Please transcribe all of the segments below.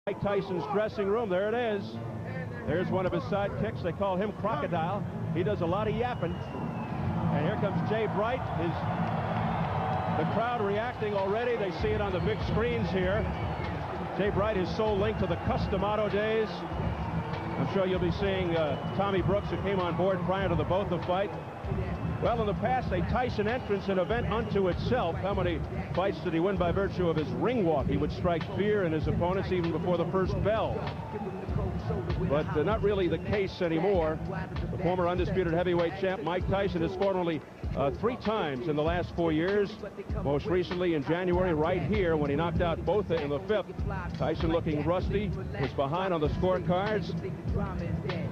Mike Tyson's dressing room. There it is. There's one of his sidekicks. They call him Crocodile. He does a lot of yapping. And here comes Jay Bright. The crowd reacting already. They see it on the big screens here. Jay Bright is so linked to the Customado days. I'm sure you'll be seeing Tommy Brooks, who came on board prior to the Botha fight. Well, in the past, a Tyson entrance, an event unto itself. How many fights did he win by virtue of his ring walk? He would strike fear in his opponents even before the first bell. But not really the case anymore. The former undisputed heavyweight champ Mike Tyson has fought only 3 times in the last 4 years. Most recently in January, right here, when he knocked out Botha in the 5th. Tyson looking rusty, was behind on the scorecards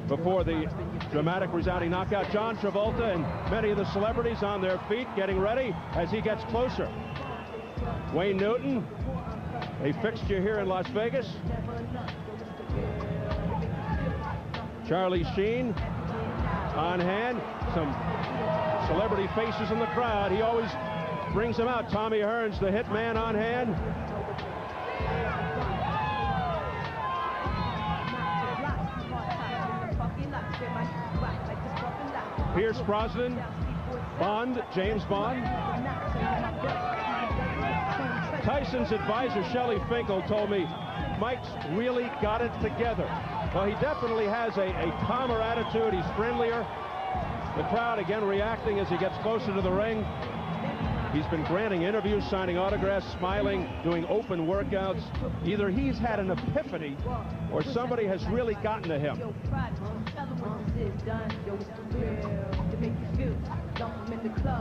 before the dramatic resounding knockout. John Travolta and many of the celebrities on their feet getting ready as he gets closer. Wayne Newton, a fixture here in Las Vegas. Charlie Sheen on hand. Some celebrity faces in the crowd. He always brings them out. Tommy Hearns, the hitman, on hand. Pierce Brosnan, Bond, James Bond. Tyson's advisor, Shelley Finkel, told me Mike's really got it together. Well, he definitely has a calmer attitude. He's friendlier. The crowd again reacting as he gets closer to the ring. He's been granting interviews, signing autographs, smiling, doing open workouts. Either he's had an epiphany or somebody has really gotten to him.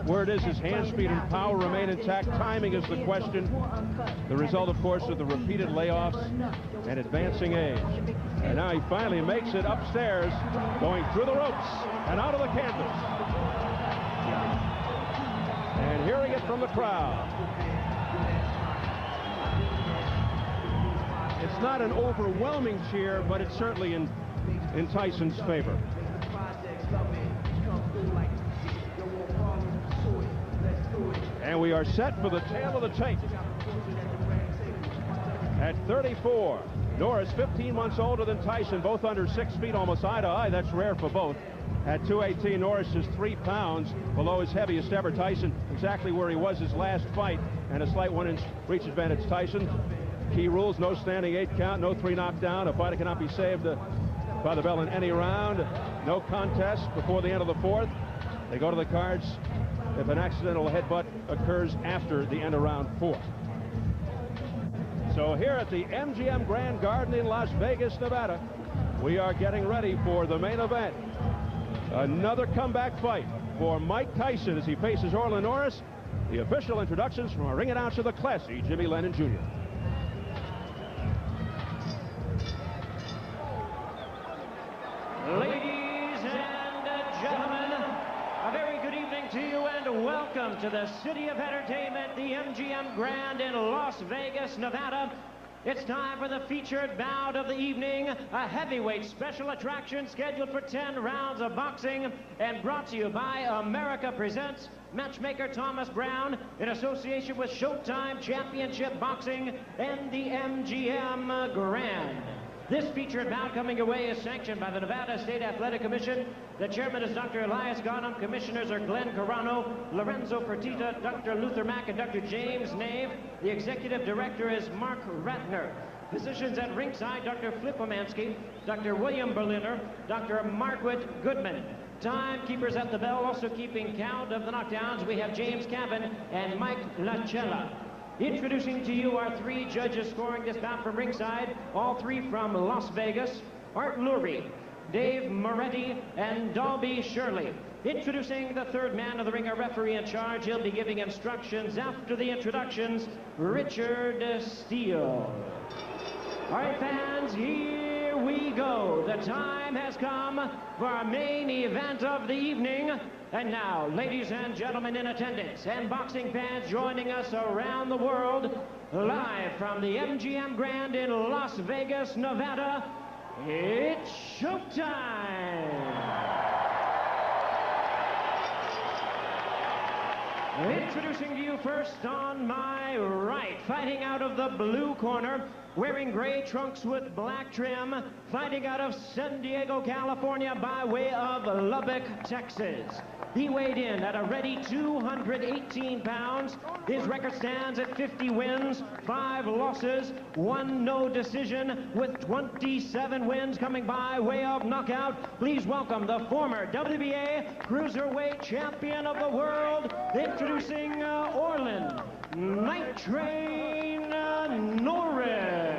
Word is his hand speed and power remain intact. Timing is the question. The result, of course, of the repeated layoffs and advancing age. And now he finally makes it upstairs, going through the ropes and out of the canvas. And hearing it from the crowd. It's not an overwhelming cheer, but it's certainly in Tyson's favor. And we are set for the tail of the tape. At 34, Norris, 15 months older than Tyson, both under 6 feet, almost eye to eye. That's rare for both. At 218, Norris is 3 pounds below his heaviest ever. Tyson exactly where he was his last fight, and a slight 1-inch reach advantage. Tyson, key rules: no standing 8 count, no 3 knockdown. A fighter cannot be saved by the bell in any round. No contest before the end of the 4th. They go to the cards if an accidental headbutt occurs after the end of round 4. So here at the MGM Grand Garden in Las Vegas, Nevada, we are getting ready for the main event. Another comeback fight for Mike Tyson as he faces Orlin Norris. The official introductions from our ring announcer, the classy Jimmy Lennon Jr. Ladies and gentlemen, a very good evening to you and welcome to the City of Entertainment, the MGM Grand in Las Vegas, Nevada. It's time for the featured bout of the evening, a heavyweight special attraction scheduled for 10 rounds of boxing and brought to you by America Presents, matchmaker Thomas Brown, in association with Showtime Championship Boxing and the MGM Grand. This featured bout coming your way is sanctioned by the Nevada State Athletic Commission. The chairman is Dr. Elias Ghanem. Commissioners are Glenn Carano, Lorenzo Fertitta, Dr. Luther Mack, and Dr. James Nave. The executive director is Mark Ratner. Physicians at ringside, Dr. Flip Omansky, Dr. William Berliner, Dr. Margaret Goodman. Timekeepers at the bell, also keeping count of the knockdowns, we have James Cavan and Mike Lachella. Introducing to you our 3 judges scoring this bout from ringside, all 3 from Las Vegas: Art Lurie, Dave Moretti, and Dalby Shirley. Introducing the 3rd man of the ring, a referee in charge. He'll be giving instructions after the introductions, Richard Steele. All right, fans, here we go. The time has come for our main event of the evening. And now, ladies and gentlemen in attendance and boxing fans joining us around the world, live from the MGM Grand in Las Vegas, Nevada, it's showtime! Introducing to you first on my right, fighting out of the blue corner, wearing gray trunks with black trim, fighting out of San Diego, California by way of Lubbock, Texas. He weighed in at a ready 218 pounds. His record stands at 50 wins, 5 losses, 1 no decision, with 27 wins coming by way of knockout. Please welcome the former WBA Cruiserweight Champion of the World, introducing Orlin Night Train Norris.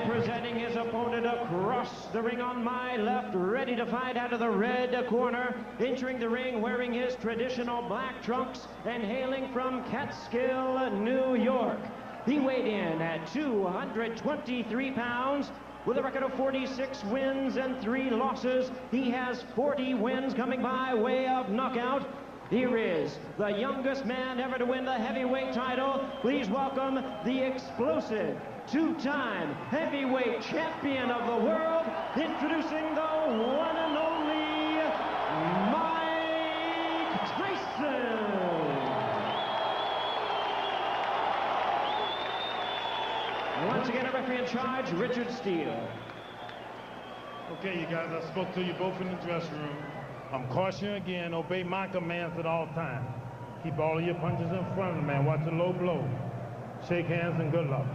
Presenting his opponent across the ring on my left, ready to fight out of the red corner, entering the ring wearing his traditional black trunks and hailing from Catskill, New York. He weighed in at 223 pounds with a record of 46 wins and 3 losses. He has 40 wins coming by way of knockout. Here is the youngest man ever to win the heavyweight title. Please welcome the explosive 2-time heavyweight champion of the world, introducing the one and only Mike Tyson. Once again, a referee in charge, Richard Steele. Okay, you guys, I spoke to you both in the dressing room. I'm cautioning again, obey my commands at all times. Keep all of your punches in front of the man. Watch the low blow. Shake hands and good luck.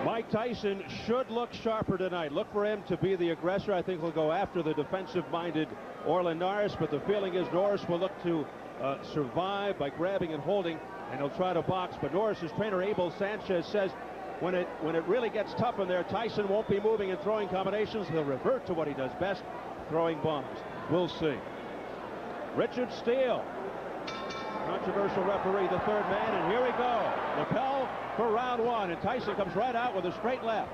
Mike Tyson should look sharper tonight. Look for him to be the aggressor. I think he'll go after the defensive-minded Orlin Norris, but the feeling is Norris will look to survive by grabbing and holding, and he'll try to box. But Norris's trainer, Abel Sanchez, says when it really gets tough in there, Tyson won't be moving and throwing combinations. He'll revert to what he does best, throwing bombs. We'll see. Richard Steele, controversial referee, the third man, and here we go. Lapel for round 1, and Tyson comes right out with a straight left.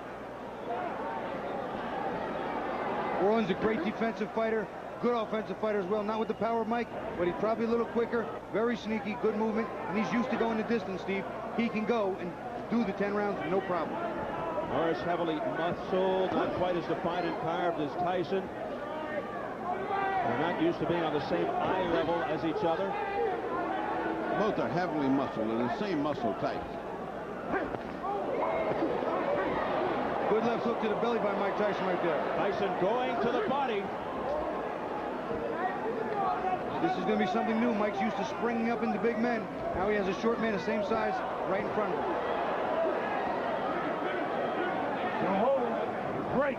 Orlin's a great defensive fighter, good offensive fighter as well. Not with the power of Mike, but he's probably a little quicker, very sneaky, good movement, and he's used to going the distance, Steve. He can go and do the 10 rounds, no problem. Norris heavily muscled, not quite as defined and carved as Tyson. They're not used to being on the same eye level as each other. Both are heavily muscled and the same muscle type. Good left hook to the belly by Mike Tyson right there. Tyson going to the body. This is going to be something new. Mike's used to springing up into big men. Now he has a short man the same size right in front of him. Break.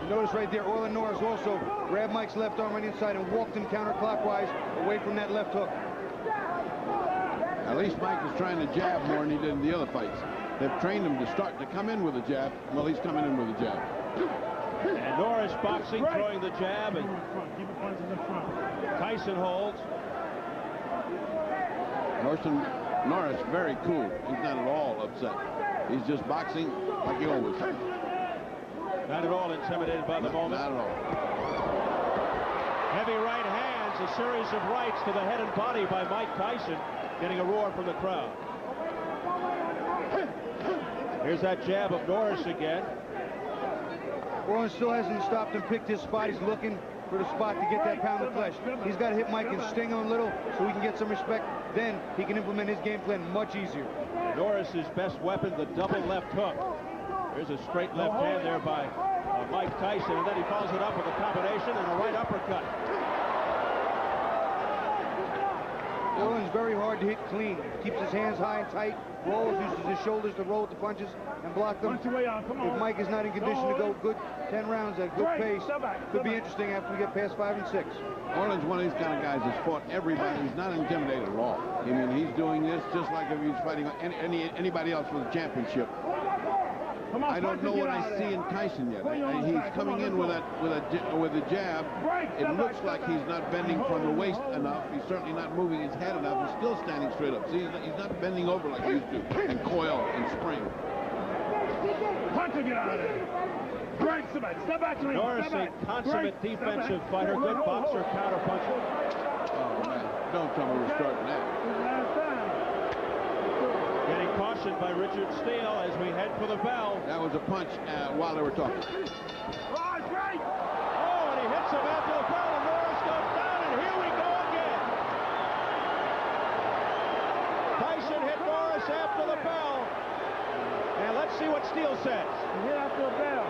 Notice right there, Orlin Norris also grabbed Mike's left arm on the inside and walked him counterclockwise away from that left hook. At least Mike is trying to jab more than he did in the other fights. They've trained him to start to come in with a jab. Well, he's coming in with a jab. And Norris boxing, throwing the jab, and Keep the punches in front. Tyson holds. Norris very cool. He's not at all upset. He's just boxing like he always does. Not at all intimidated by the moment. Not at all. Heavy right hands, a series of rights to the head and body by Mike Tyson, getting a roar from the crowd. Here's that jab of Norris again. Orlin still hasn't stopped and picked his spot. He's looking for the spot to get that pound of flesh. He's got to hit Mike and sting him a little so he can get some respect. Then he can implement his game plan much easier. Norris's best weapon, the double left hook. There's a straight left hand there by Mike Tyson, and then he follows it up with a combination and a right uppercut. Orlin's very hard to hit clean. Keeps his hands high and tight, rolls, uses his shoulders to roll with the punches and block them. If Mike is not in condition to go good 10 rounds at good pace, could be interesting after we get past 5 and 6. Orlin's one of these kind of guys that's fought everybody. He's not intimidated at all. I mean, he's doing this just like if he was fighting anybody else for the championship. I don't know what I see in Tyson yet. He's coming in with a jab. It looks like he's not bending from the waist enough. He's certainly not moving his head enough. He's still standing straight up. See, he's not bending over like he used to and coil and spring. Get out of there. Break somebody. Step back to me. Norris, a consummate defensive fighter, good boxer, counterpuncher. Oh, man. Don't tell me we're starting that. Getting cautioned by Richard Steele as we head for the bell. That was a punch while they were talking. Oh, and he hits him after the bell, and Norris goes down, and here we go again. Tyson hit Norris after the bell. And let's see what Steele says. He hit after the bell.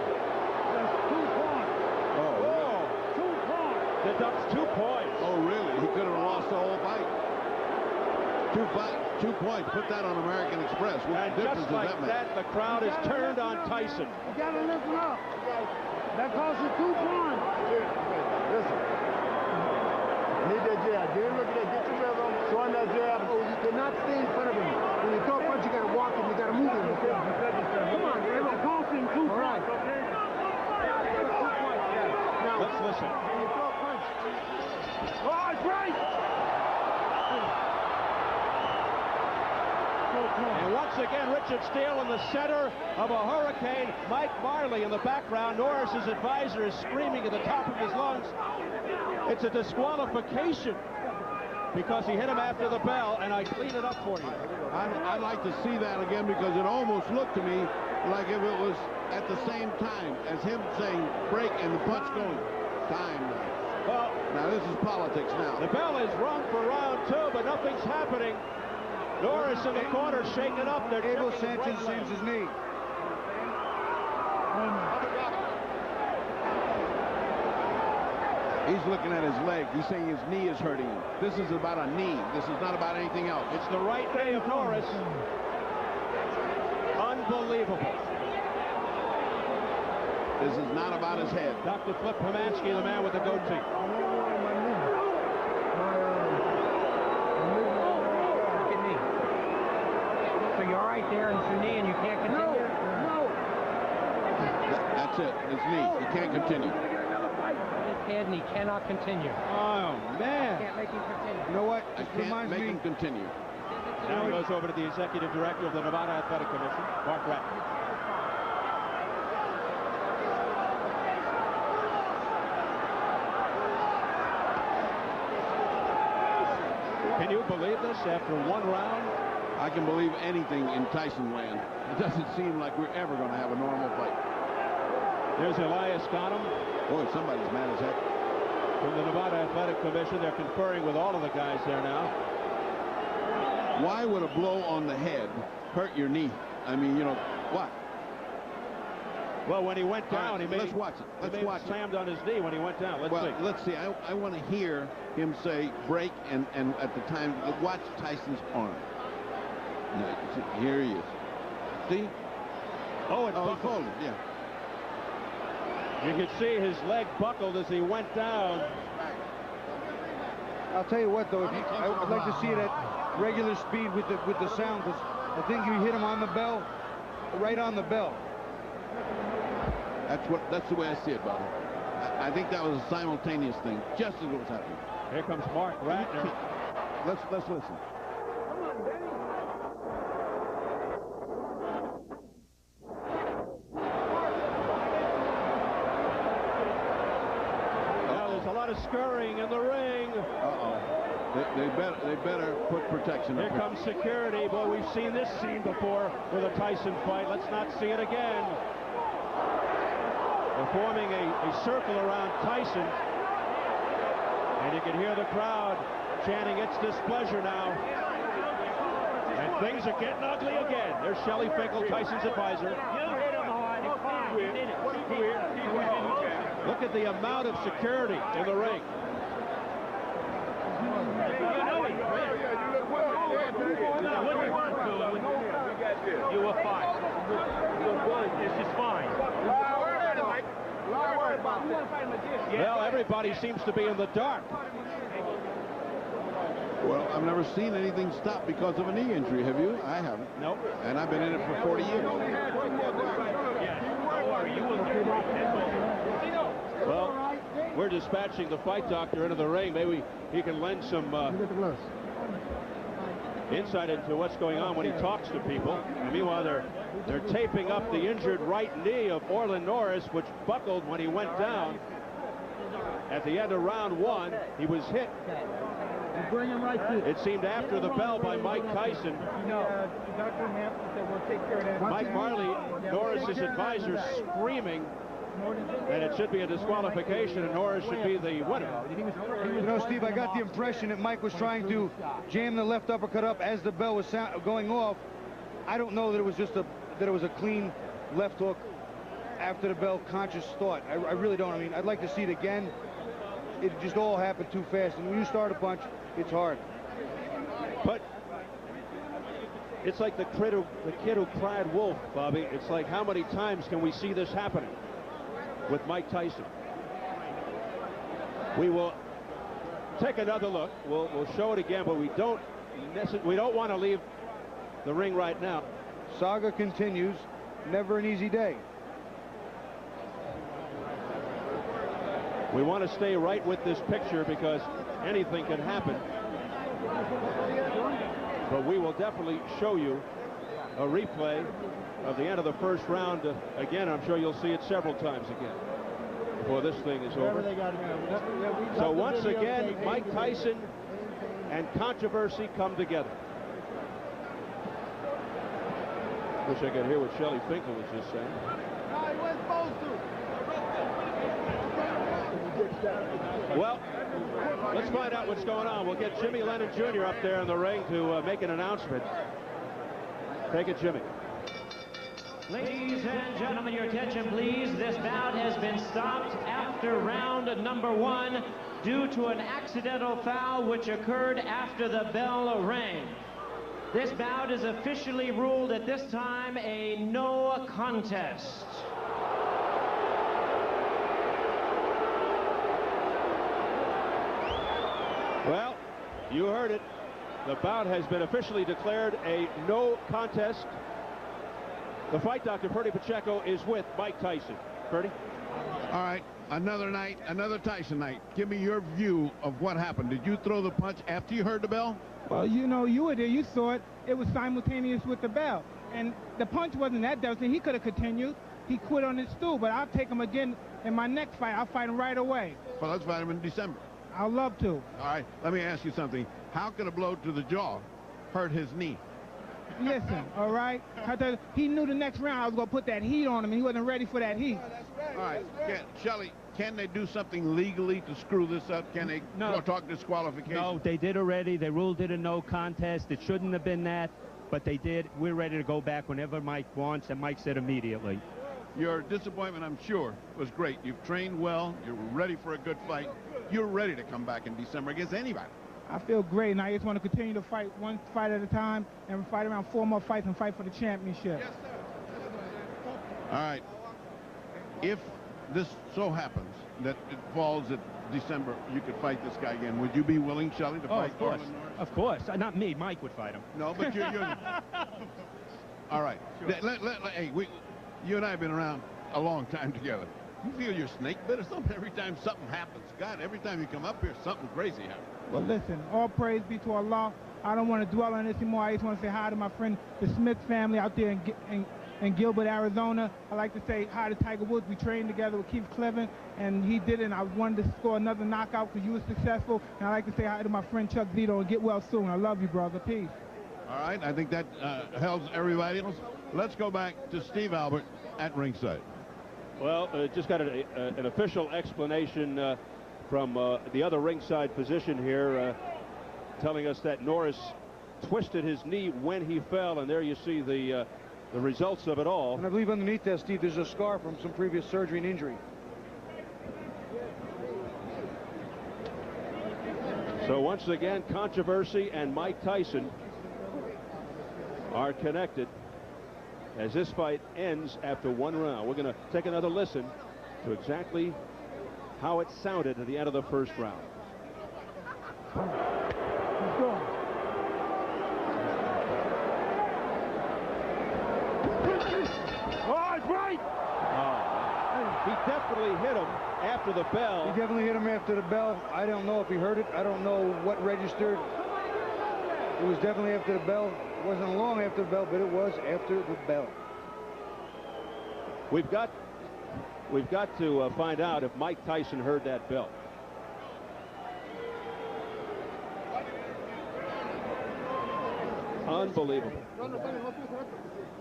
That's 2 points. Oh. 2 points. Deducts 2 points. Oh, really? He could have lost the whole fight. 2 points. Put that on American Express. What And difference just does like that make? that, the crowd is turned on Tyson. You gotta listen up. That costs you 2 points. Listen. Need that jab. Get look at that. Get your rhythm. Show him that jab. Oh, you cannot stay in front of him. When you throw a punch, you gotta walk him. You gotta move him. Okay? Come on, man. It's costing 2 points. All right. Okay? Now, Let's listen. when you throw a punch. Oh, it's right. And once again, Richard Steele in the center of a hurricane. Mike Marley in the background. Norris's advisor is screaming at the top of his lungs. It's a disqualification because he hit him after the bell, and I clean it up for you. I'd like to see that again because it almost looked to me like if it was at the same time as him saying break and the punch going. Time. Well, Now this is politics now. the bell is rung for round 2, but nothing's happening. Norris in the corner shaking up. They're Abel checking Sanchez right saves his knee. He's looking at his leg. He's saying his knee is hurting him. This is about a knee. This is not about anything else. It's the right knee of Norris. Unbelievable. This is not about his head. Dr. Flip Pomansky, the man with the goatee. So you're right there in your knee and you can't continue? That's it. His knee. He can't continue. His head and he cannot continue. Oh, man. Can't make him continue. You know what? I This can't reminds make me. him continue. Now he goes over to the executive director of the Nevada Athletic Commission, Mark Ratner. Can you believe this after 1 round? I can believe anything in Tyson land. It doesn't seem like we're ever going to have a normal fight. There's Elias Ghanem Boy, somebody's mad as heck. from the Nevada Athletic Commission. They're conferring with all of the guys there now. Why would a blow on the head hurt your knee? I mean, you know, what? Well, when he went down, All right, he made let's watch it. he Let's may have watch it. slammed on his knee when he went down. Let's Well, see. let's see. I want to hear him say break and at the time, watch Tyson's arm. No, see, here he is. See? Oh, it Oh, he buckled. folded, yeah. You could see his leg buckled as he went down. I'll tell you what, though, if I would like to see it at regular speed with the sound, because I think you hit him on the bell, right on the bell. That's the way I see it, Bob. I think that was a simultaneous thing, just as it was happening. Here comes Mark Ratner. Let's listen. Now there's a lot of scurrying in the ring. Uh-oh. They better put protection Here up. comes security. Boy, we've seen this scene before with a Tyson fight. Let's not see it again. They're forming a circle around Tyson. And you can hear the crowd chanting, "It's displeasure now." And things are getting ugly again. There's Shelley Finkel, Tyson's advisor. Look at the amount of security in the ring. You were fine. This is fine. Well, everybody seems to be in the dark. Well, I've never seen anything stop because of a knee injury. Have you? I haven't. Nope. And I've been in it for 40 years. Well, we're dispatching the fight doctor into the ring. Maybe he can lend some insight into what's going on when he talks to people. And meanwhile, they're taping up the injured right knee of Orlin Norris, which buckled when he went down. At the end of round 1, he was hit Bring him right to It seemed after the bell by Mike Tyson. Dr. Mathis said we'll take care of that. Mike Marley, Norris's advisor, screaming that it should be a disqualification and Norris should be the winner. You know, Steve, I got the impression that Mike was trying to jam the left uppercut up as the bell was going off. I don't know that it was just that it was a clean left hook after the bell conscious thought. I really don't. I mean, I'd like to see it again. It just all happened too fast. And when you start a punch, it's hard. But it's like the kid who cried wolf, Bobby. It's like, how many times can we see this happening with Mike Tyson? We will take another look. We'll show it again, but we don't want to leave the ring right now. Saga continues. Never an easy day. We want to stay right with this picture because anything can happen. But we will definitely show you a replay of the end of the first round again. I'm sure you'll see it several times again before this thing is over. So once again, Mike Tyson and controversy come together. Wish I could hear what Shelley Finkel was just saying. No, he wasn't supposed to. Well, let's find out what's going on. We'll get Jimmy Lennon Jr. up there in the ring to make an announcement. Take it, Jimmy. Ladies and gentlemen, your attention, please. This bout has been stopped after round number 1 due to an accidental foul which occurred after the bell rang. This bout is officially ruled at this time a no contest. Well, you heard it. The bout has been officially declared a no contest. The fight doctor, Ferdy Pacheco, is with Mike Tyson. Ferdy? All right, another night, another Tyson night. Give me your view of what happened. Did you throw the punch after you heard the bell? Well, you know, you were there. You saw it. It was simultaneous with the bell. And the punch wasn't that devastating. He could have continued. He quit on his stool, but I'll take him again in my next fight. I'll fight him right away. Well, let's fight him in December. I'd love to. All right, let me ask you something. How could a blow to the jaw hurt his knee? Listen, all right? He knew the next round I was going to put that heat on him, and he wasn't ready for that heat. All right, Shelley, can they do something legally to screw this up? Can they talk disqualification? No, they did already. They ruled it a no contest. It shouldn't have been that, but they did. We're ready to go back whenever Mike wants, and Mike said immediately. Your disappointment, I'm sure, was great. You've trained well. You're ready for a good fight. You're ready to come back in December against anybody. I feel great, and I just want to continue to fight one fight at a time and fight around 4 more fights and fight for the championship. Yes, sir. All right. If this so happens that it falls at December, you could fight this guy again. Would you be willing, Shelley, to fight Orlin Norris? Of course. Not me. Mike would fight him. No, but you're all right. Sure. Hey, you and I have been around a long time together. You feel your snake bit or something every time something happens? God, every time you come up here, something crazy happens. Well, listen, all praise be to Allah. I don't want to dwell on this anymore. I just want to say hi to my friend, the Smith family out there in Gilbert, Arizona. I like to say hi to Tiger Woods. We trained together with Keith Cleveland, and he did it, and I wanted to score another knockout because you were successful. And I like to say hi to my friend Chuck Zito and get well soon. I love you, brother. Peace. All right, I think that helps everybody else. Let's go back to Steve Albert at ringside. Well, just got an official explanation from the other ringside physician here, telling us that Norris twisted his knee when he fell, and there you see the results of it all. And I believe underneath that, Steve, there's a scar from some previous surgery and injury. So once again, controversy and Mike Tyson are connected as this fight ends after 1 round. We're going to take another listen to exactly how it sounded at the end of the first round. He definitely hit him after the bell. He definitely hit him after the bell. I don't know if he heard it. I don't know what registered. It was definitely after the bell. It wasn't long after the bell, but it was after the bell. We've got to find out if Mike Tyson heard that bell. Unbelievable.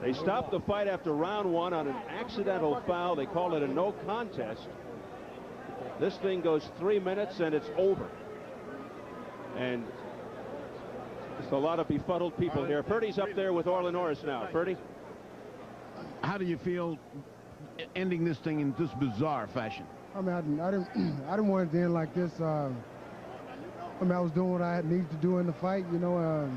They stopped the fight after round 1 on an accidental foul. They called it a no contest. This thing goes 3 minutes and it's over. And there's a lot of befuddled people here. Purdy's up there with Orlin Norris now. Purdy? How do you feel ending this thing in this bizarre fashion? I mean, I didn't want it to end like this. I mean, I was doing what I needed to do in the fight. You know,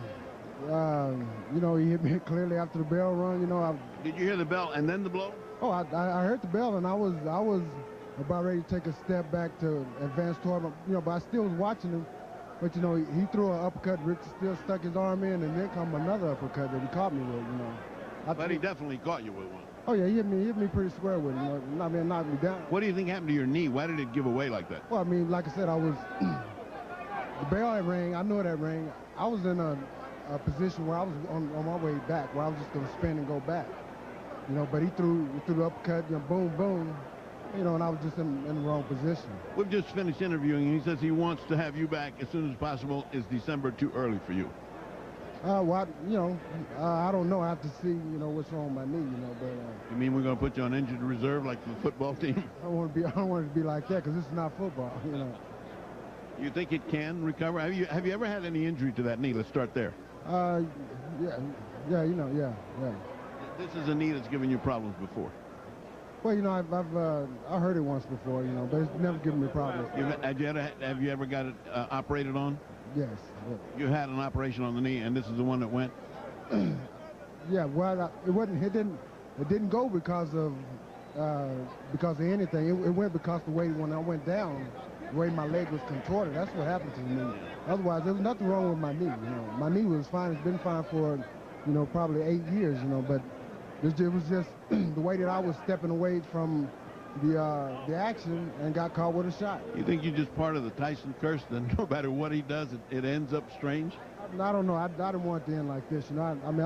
he hit me clearly after the bell rung. You know, Did you hear the bell and then the blow? Oh, I heard the bell, and I was about ready to take a step back to advance toward him. You know, but I still was watching him. But you know, he threw an uppercut. Rich still stuck his arm in, and then come another uppercut that he caught me with. You know, but he definitely caught you with one. Oh yeah, he hit me pretty square with it. You know, I mean, knocked me down. What do you think happened to your knee? Why did it give away like that? Well, I mean, like I said, I was the bell had rang. I knew that rang. I was in a position where I was on my way back, where I was just going to spin and go back. You know, but he threw the uppercut, you know, boom, boom. You know, and I was just in the wrong position. We've just finished interviewing. He says he wants to have you back as soon as possible. Is December too early for you? Well, you know, I don't know. I have to see, you know, what's wrong with my knee, you know. But you mean we're going to put you on injured reserve like the football team? I don't want it to be like that, because this is not football, you know. You think it can recover? Have you ever had any injury to that knee? Let's start there. Yeah, you know, yeah. This is a knee that's given you problems before. Well, you know, I heard it once before, you know, but it's never given me problems. Have you ever got it operated on? Yes. You had an operation on the knee, and this is the one that went. Yeah. Well, it didn't go because of anything. It went because the way when I went down, the way my leg was contorted. That's what happened to the knee. Otherwise, there was nothing wrong with my knee. You know, my knee was fine. It's been fine for, you know, probably 8 years. You know, but it was just the way that I was stepping away from the action and got caught with a shot. You think you're just part of the Tyson curse? Then no matter what he does, it ends up strange. I don't know. I didn't want it to end like this. You know, I'm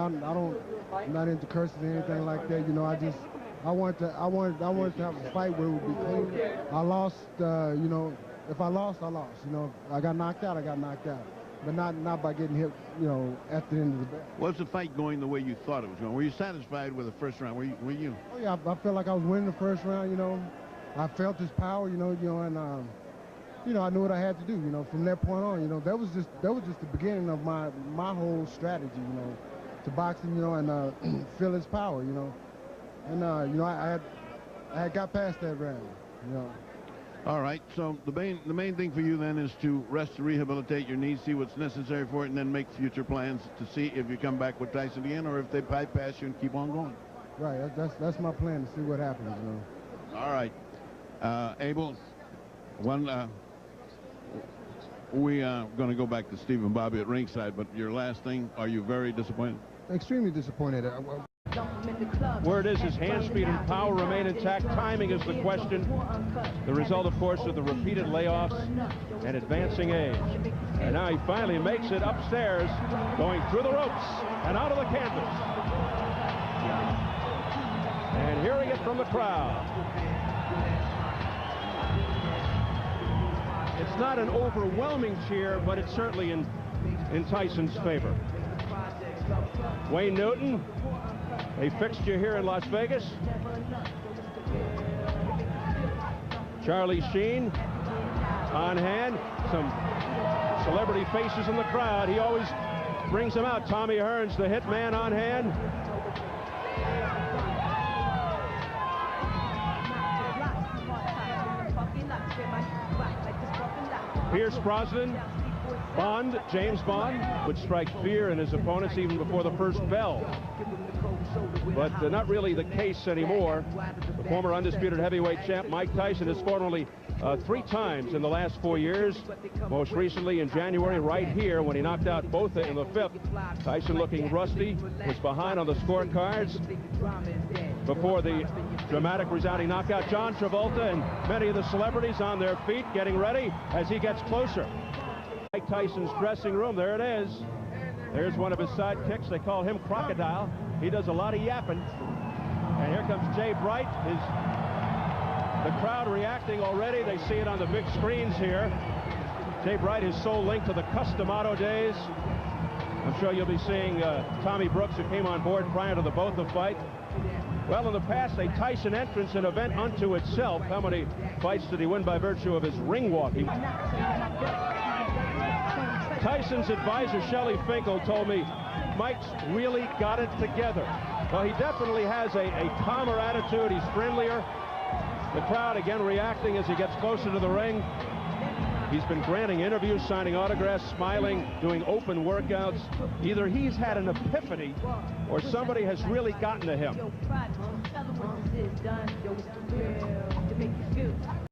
not into curses or anything like that. You know, I wanted to have a fight where it would be clean. I lost. You know, if I lost, I lost. You know, I got knocked out. I got knocked out. But not by getting hit, you know, at the end of the bell. Was the fight going the way you thought it was going? Were you satisfied with the first round? Were you? Oh yeah, I felt like I was winning the first round. You know, I felt his power. You know, and you know, I knew what I had to do. You know, from that point on, you know, that was just the beginning of my whole strategy. You know, to boxing. You know, and feel his power. You know, and you know, I had got past that round. You know. All right, so the main thing for you then is to rest and rehabilitate your knees, see what's necessary for it, and then make future plans to see if you come back with Tyson again or if they bypass you and keep on going. Right, that's my plan, to see what happens, you know. All right, Abel, we are going to go back to Steve and Bobby at ringside, but your last thing, are you very disappointed? Extremely disappointed. Word is his hand speed and power remain intact. Timing is the question. The result, of course, of the repeated layoffs and advancing age. And now he finally makes it upstairs, going through the ropes and out of the canvas. And hearing it from the crowd. It's not an overwhelming cheer, but it's certainly in Tyson's favor. Wayne Newton, a fixture here in Las Vegas. Charlie Sheen on hand. Some celebrity faces in the crowd. He always brings them out. Tommy Hearns, the hitman, on hand. Pierce Brosnan, Bond, James Bond, would strike fear in his opponents even before the first bell. But not really the case anymore. The former undisputed heavyweight champ Mike Tyson has fought only 3 times in the last 4 years. Most recently in January, right here, when he knocked out Botha in the 5th. Tyson, looking rusty, was behind on the scorecards before the dramatic resounding knockout. John Travolta and many of the celebrities on their feet getting ready as he gets closer. Mike Tyson's dressing room, there it is. There's one of his sidekicks. They call him Crocodile. He does a lot of yapping. And here comes Jay Bright. The crowd reacting already. They see it on the big screens here. Jay Bright is so linked to the Customado days. I'm sure you'll be seeing Tommy Brooks, who came on board prior to the Botha fight. Well, in the past, a Tyson entrance, an event unto itself. How many fights did he win by virtue of his ring walking? Tyson's advisor, Shelley Finkel, told me Mike's really got it together. Well, he definitely has a calmer attitude. He's friendlier. The crowd, again, reacting as he gets closer to the ring. He's been granting interviews, signing autographs, smiling, doing open workouts. Either he's had an epiphany or somebody has really gotten to him.